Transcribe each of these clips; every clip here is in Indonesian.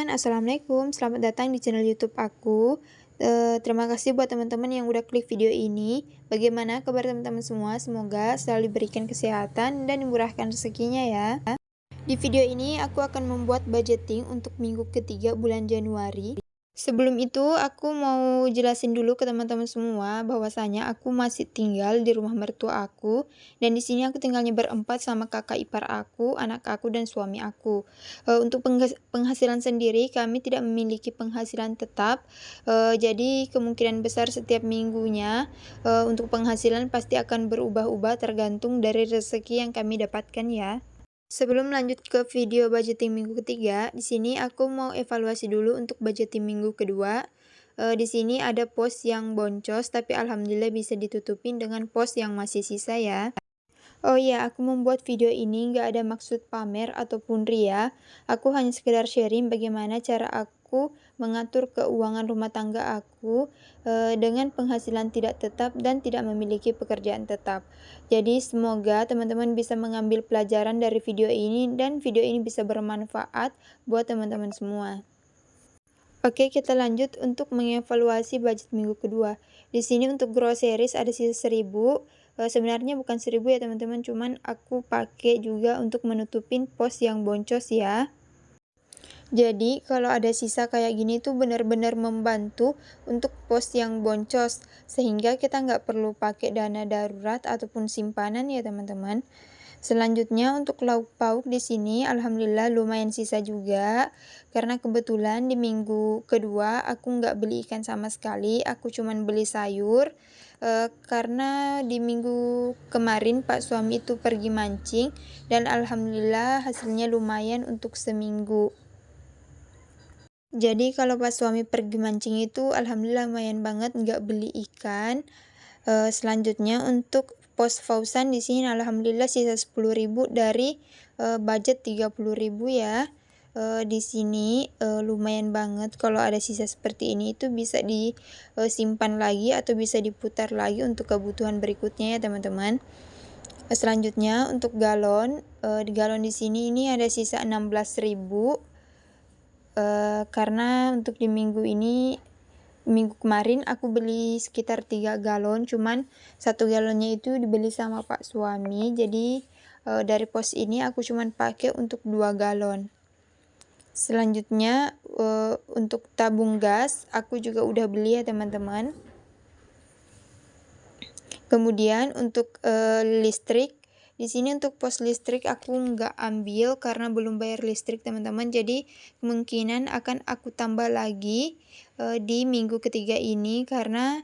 teman-teman, assalamualaikum. Selamat datang di channel YouTube aku. Terima kasih buat teman-teman yang udah klik video ini. Bagaimana kabar teman-teman semua? Semoga selalu diberikan kesehatan dan dimurahkan rezekinya ya. Di video ini aku akan membuat budgeting untuk minggu ketiga bulan Januari. Sebelum itu aku mau jelasin dulu ke teman-teman semua bahwasanya aku masih tinggal di rumah mertua aku, dan di sini aku tinggalnya berempat sama kakak ipar aku, anak aku dan suami aku. Untuk penghasilan sendiri kami tidak memiliki penghasilan tetap. Jadi kemungkinan besar setiap minggunya untuk penghasilan pasti akan berubah-ubah tergantung dari rezeki yang kami dapatkan ya. Sebelum lanjut ke video budgeting minggu ketiga, di sini aku mau evaluasi dulu untuk budgeting minggu kedua. Di sini ada pos yang boncos, tapi alhamdulillah bisa ditutupin dengan pos yang masih sisa ya. Oh iya, aku membuat video ini nggak ada maksud pamer ataupun ria. Aku hanya sekedar sharing bagaimana cara aku mengatur keuangan rumah tangga aku dengan penghasilan tidak tetap dan tidak memiliki pekerjaan tetap. Jadi semoga teman-teman bisa mengambil pelajaran dari video ini dan video ini bisa bermanfaat buat teman-teman semua. Oke, kita lanjut untuk mengevaluasi budget minggu kedua. Di sini untuk groceries ada sisa 1000. Sebenarnya bukan 1000 ya teman-teman, cuman aku pakai juga untuk menutupin pos yang boncos ya. Jadi kalau ada sisa kayak gini tuh benar-benar membantu untuk pos yang boncos, sehingga kita nggak perlu pakai dana darurat ataupun simpanan ya teman-teman. Selanjutnya untuk lauk pauk di sini alhamdulillah lumayan sisa juga, karena kebetulan di minggu kedua aku nggak beli ikan sama sekali, aku cuman beli sayur. Karena di minggu kemarin Pak suami itu pergi mancing dan alhamdulillah hasilnya lumayan untuk seminggu. Jadi kalau pas suami pergi mancing itu alhamdulillah lumayan banget nggak beli ikan. Selanjutnya untuk pos Fausan di sini alhamdulillah sisa 10.000 dari budget 30.000 ya. Di sini lumayan banget kalau ada sisa seperti ini, itu bisa disimpan lagi atau bisa diputar lagi untuk kebutuhan berikutnya ya teman-teman. Selanjutnya untuk galon, di galon di sini ini ada sisa 16.000. Karena untuk di minggu kemarin aku beli sekitar 3 galon, cuman 1 galonnya itu dibeli sama Pak suami, jadi dari pos ini aku cuman pakai untuk 2 galon. Selanjutnya untuk tabung gas aku juga udah beli ya teman-teman. Kemudian untuk listrik, di sini untuk pos listrik aku nggak ambil karena belum bayar listrik teman-teman, jadi kemungkinan akan aku tambah lagi di minggu ketiga ini, karena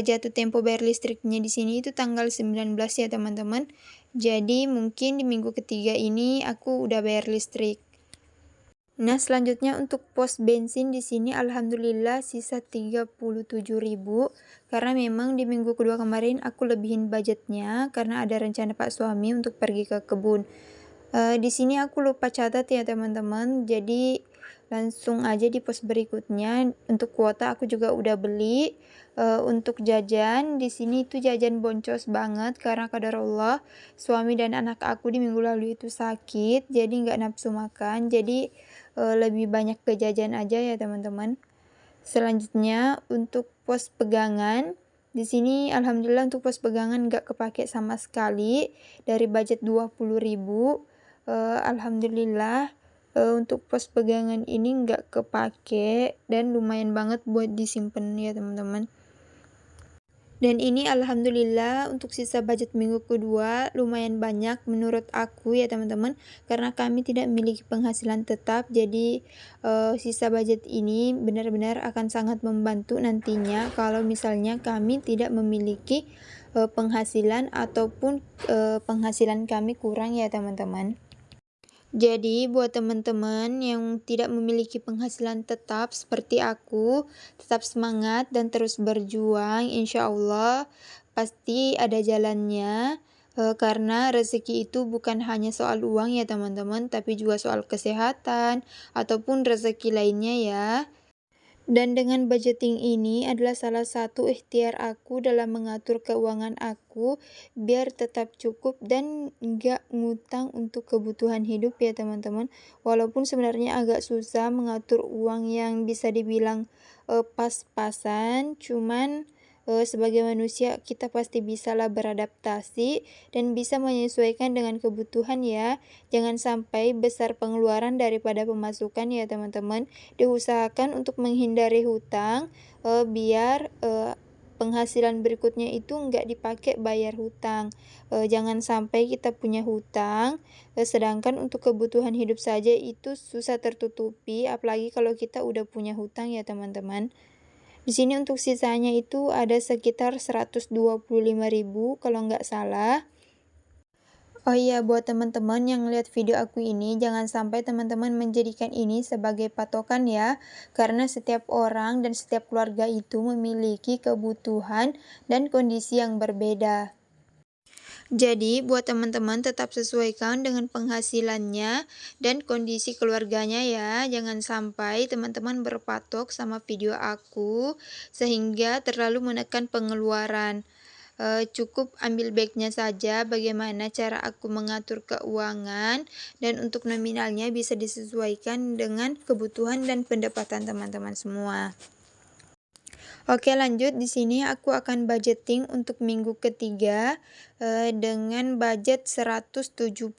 jatuh tempo bayar listriknya di sini itu tanggal 19 ya teman-teman. Jadi mungkin di minggu ketiga ini aku udah bayar listrik. Nah, selanjutnya untuk pos bensin di sini alhamdulillah sisa 37.000, karena memang di minggu kedua kemarin aku lebihin budgetnya karena ada rencana Pak suami untuk pergi ke kebun. Di sini aku lupa catat ya teman-teman, jadi langsung aja di pos berikutnya. Untuk kuota aku juga udah beli. Untuk jajan di sini itu jajan boncos banget karena qadarullah suami dan anak aku di minggu lalu itu sakit, jadi nggak nafsu makan, jadi lebih banyak ke jajan aja ya teman-teman. Selanjutnya untuk pos pegangan di sini alhamdulillah untuk pos pegangan nggak kepake sama sekali dari budget 20.000. Alhamdulillah untuk pos pegangan ini nggak kepake dan lumayan banget buat disimpan ya teman-teman. Dan ini alhamdulillah untuk sisa budget minggu kedua lumayan banyak menurut aku ya teman-teman, karena kami tidak memiliki penghasilan tetap, jadi sisa budget ini benar-benar akan sangat membantu nantinya kalau misalnya kami tidak memiliki penghasilan ataupun penghasilan kami kurang ya teman-teman. Jadi buat teman-teman yang tidak memiliki penghasilan tetap seperti aku, tetap semangat dan terus berjuang, insya Allah pasti ada jalannya. Karena rezeki itu bukan hanya soal uang ya teman-teman, tapi juga soal kesehatan ataupun rezeki lainnya ya. Dan dengan budgeting ini adalah salah satu ikhtiar aku dalam mengatur keuangan aku biar tetap cukup dan nggak ngutang untuk kebutuhan hidup ya teman-teman. Walaupun sebenarnya agak susah mengatur uang yang bisa dibilang pas-pasan, cuman sebagai manusia kita pasti bisalah beradaptasi dan bisa menyesuaikan dengan kebutuhan ya. Jangan sampai besar pengeluaran daripada pemasukan ya teman-teman. Diusahakan untuk menghindari hutang, biar penghasilan berikutnya itu nggak dipakai bayar hutang. Jangan sampai kita punya hutang, sedangkan untuk kebutuhan hidup saja itu susah tertutupi, apalagi kalau kita udah punya hutang ya teman-teman. Di sini untuk sisanya itu ada sekitar 125.000 kalau nggak salah. Oh iya, buat teman-teman yang lihat video aku ini, jangan sampai teman-teman menjadikan ini sebagai patokan ya, karena setiap orang dan setiap keluarga itu memiliki kebutuhan dan kondisi yang berbeda. Jadi, buat teman-teman tetap sesuaikan dengan penghasilannya dan kondisi keluarganya ya. Jangan sampai teman-teman berpatok sama video aku sehingga terlalu menekan pengeluaran. Cukup ambil baiknya saja bagaimana cara aku mengatur keuangan dan untuk nominalnya bisa disesuaikan dengan kebutuhan dan pendapatan teman-teman semua. Oke, lanjut. Di sini aku akan budgeting untuk minggu ketiga dengan budget 170.000.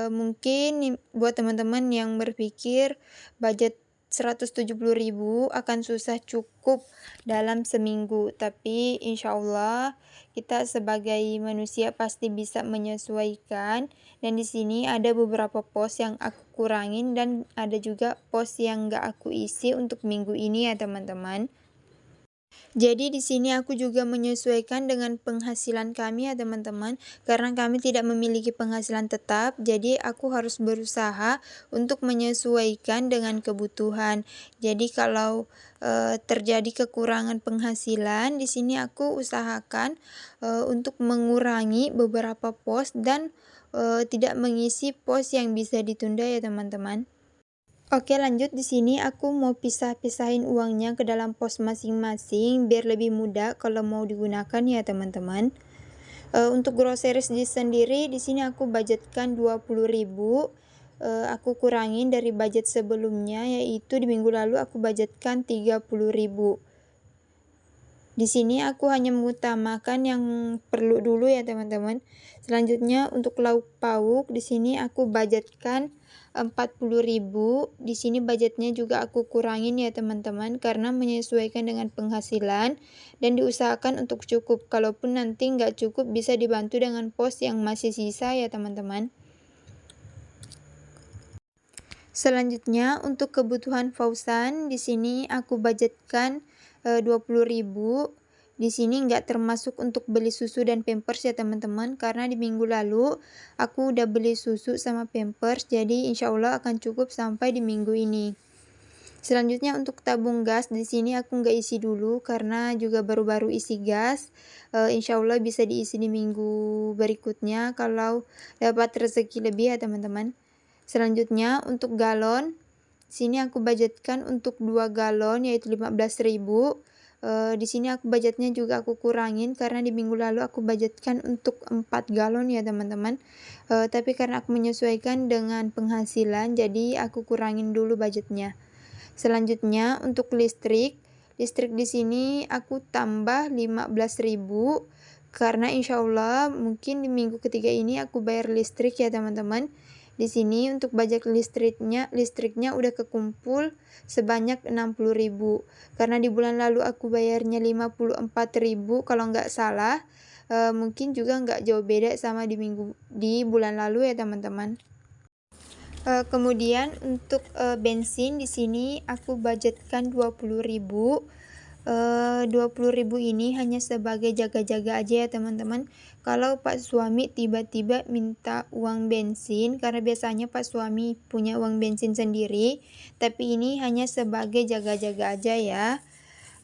Mungkin buat teman-teman yang berpikir budget 170.000 akan susah cukup dalam seminggu, tapi insya Allah kita sebagai manusia pasti bisa menyesuaikan. Dan di sini ada beberapa pos yang aku kurangin dan ada juga pos yang nggak aku isi untuk minggu ini ya teman-teman. Jadi di sini aku juga menyesuaikan dengan penghasilan kami ya teman-teman, karena kami tidak memiliki penghasilan tetap, jadi aku harus berusaha untuk menyesuaikan dengan kebutuhan. Jadi kalau terjadi kekurangan penghasilan, di sini aku usahakan untuk mengurangi beberapa pos dan tidak mengisi pos yang bisa ditunda ya teman-teman. Oke, lanjut. Di sini aku mau pisah-pisahin uangnya ke dalam pos masing-masing biar lebih mudah kalau mau digunakan ya teman-teman. Untuk groceries sendiri di sini aku budgetkan 20.000. Aku kurangin dari budget sebelumnya, yaitu di minggu lalu aku budgetkan 30.000. Di sini aku hanya mengutamakan yang perlu dulu ya teman-teman. Selanjutnya untuk lauk pauk di sini aku budgetkan 40.000. Di sini budgetnya juga aku kurangin ya teman-teman karena menyesuaikan dengan penghasilan dan diusahakan untuk cukup. Kalaupun nanti nggak cukup bisa dibantu dengan pos yang masih sisa ya teman-teman. Selanjutnya untuk kebutuhan Fauzan di sini aku budgetkan 20.000. Di sini nggak termasuk untuk beli susu dan pampers ya teman-teman, karena di minggu lalu aku udah beli susu sama pampers, jadi insya Allah akan cukup sampai di minggu ini. Selanjutnya untuk tabung gas di sini aku nggak isi dulu karena juga baru-baru isi gas. Insya Allah bisa diisi di minggu berikutnya kalau dapat rezeki lebih ya teman-teman. Selanjutnya untuk galon, sini aku budgetkan untuk 2 galon yaitu 15.000. Di sini aku budgetnya juga aku kurangin karena di minggu lalu aku budgetkan untuk 4 galon ya teman-teman. Tapi karena aku menyesuaikan dengan penghasilan jadi aku kurangin dulu budgetnya. Selanjutnya untuk listrik di sini aku tambah 15.000 karena insya Allah mungkin di minggu ketiga ini aku bayar listrik ya teman-teman. Di sini untuk budget listriknya udah kekumpul sebanyak 60.000 karena di bulan lalu aku bayarnya 54.000 kalau nggak salah. Mungkin juga nggak jauh beda sama di bulan lalu ya teman-teman. Kemudian untuk bensin di sini aku budgetkan 20.000. 20.000 ini hanya sebagai jaga-jaga aja ya teman-teman. Kalau Pak suami tiba-tiba minta uang bensin, karena biasanya Pak suami punya uang bensin sendiri, tapi ini hanya sebagai jaga-jaga aja ya.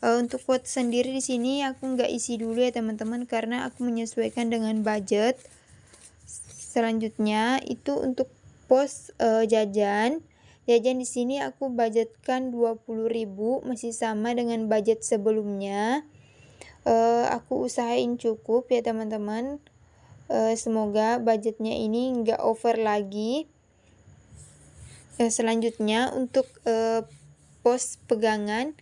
Untuk quote sendiri di sini aku nggak isi dulu ya teman-teman karena aku menyesuaikan dengan budget. Selanjutnya itu untuk pos jajan. Jajan di sini aku budgetkan 20.000, masih sama dengan budget sebelumnya. Aku usahain cukup ya teman-teman. Semoga budgetnya ini nggak over lagi. Selanjutnya untuk pos pegangan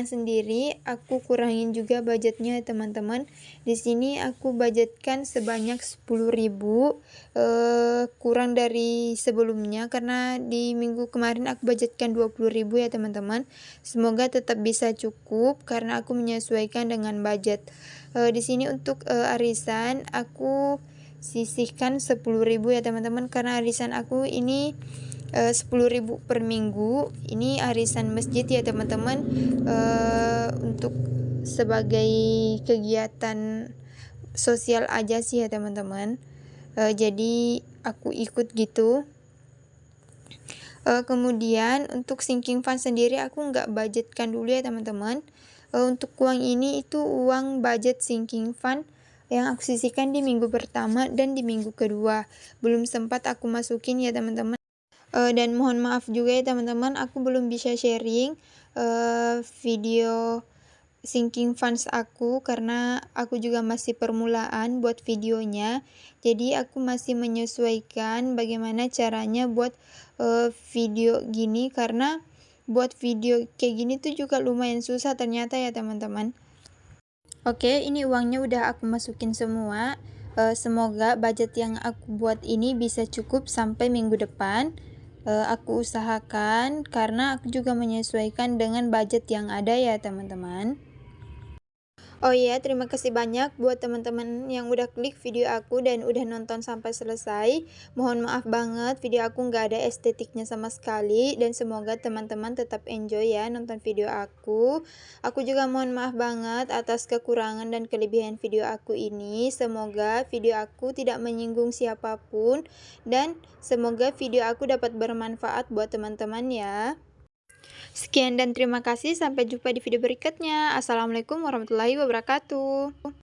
sendiri aku kurangin juga budgetnya teman-teman. Di sini aku budgetkan sebanyak 10.000, kurang dari sebelumnya karena di minggu kemarin aku budgetkan 20.000 ya teman-teman. Semoga tetap bisa cukup karena aku menyesuaikan dengan budget. Di sini untuk arisan aku sisihkan 10.000 ya teman-teman, karena arisan aku ini 10.000 per minggu. Ini arisan masjid ya teman-teman, untuk sebagai kegiatan sosial aja sih ya teman-teman. Jadi aku ikut gitu. Kemudian untuk sinking fund sendiri aku nggak budgetkan dulu ya teman-teman. Untuk uang ini itu uang budget sinking fund yang aku sisihkan di minggu pertama dan di minggu kedua. Belum sempat aku masukin ya teman-teman. Dan mohon maaf juga ya teman-teman, aku belum bisa sharing video sinking funds aku karena aku juga masih permulaan buat videonya. Jadi aku masih menyesuaikan bagaimana caranya buat video gini, karena buat video kayak gini tuh juga lumayan susah ternyata ya teman-teman. Oke, ini uangnya udah aku masukin semua. Semoga budget yang aku buat ini bisa cukup sampai minggu depan. Aku usahakan karena aku juga menyesuaikan dengan budget yang ada ya teman-teman. Oh iya, terima kasih banyak buat teman-teman yang udah klik video aku dan udah nonton sampai selesai. Mohon maaf banget video aku nggak ada estetiknya sama sekali, dan semoga teman-teman tetap enjoy ya nonton video aku. Aku juga mohon maaf banget atas kekurangan dan kelebihan video aku ini. Semoga video aku tidak menyinggung siapapun dan semoga video aku dapat bermanfaat buat teman-teman ya. Sekian dan terima kasih, sampai jumpa di video berikutnya. Assalamualaikum warahmatullahi wabarakatuh.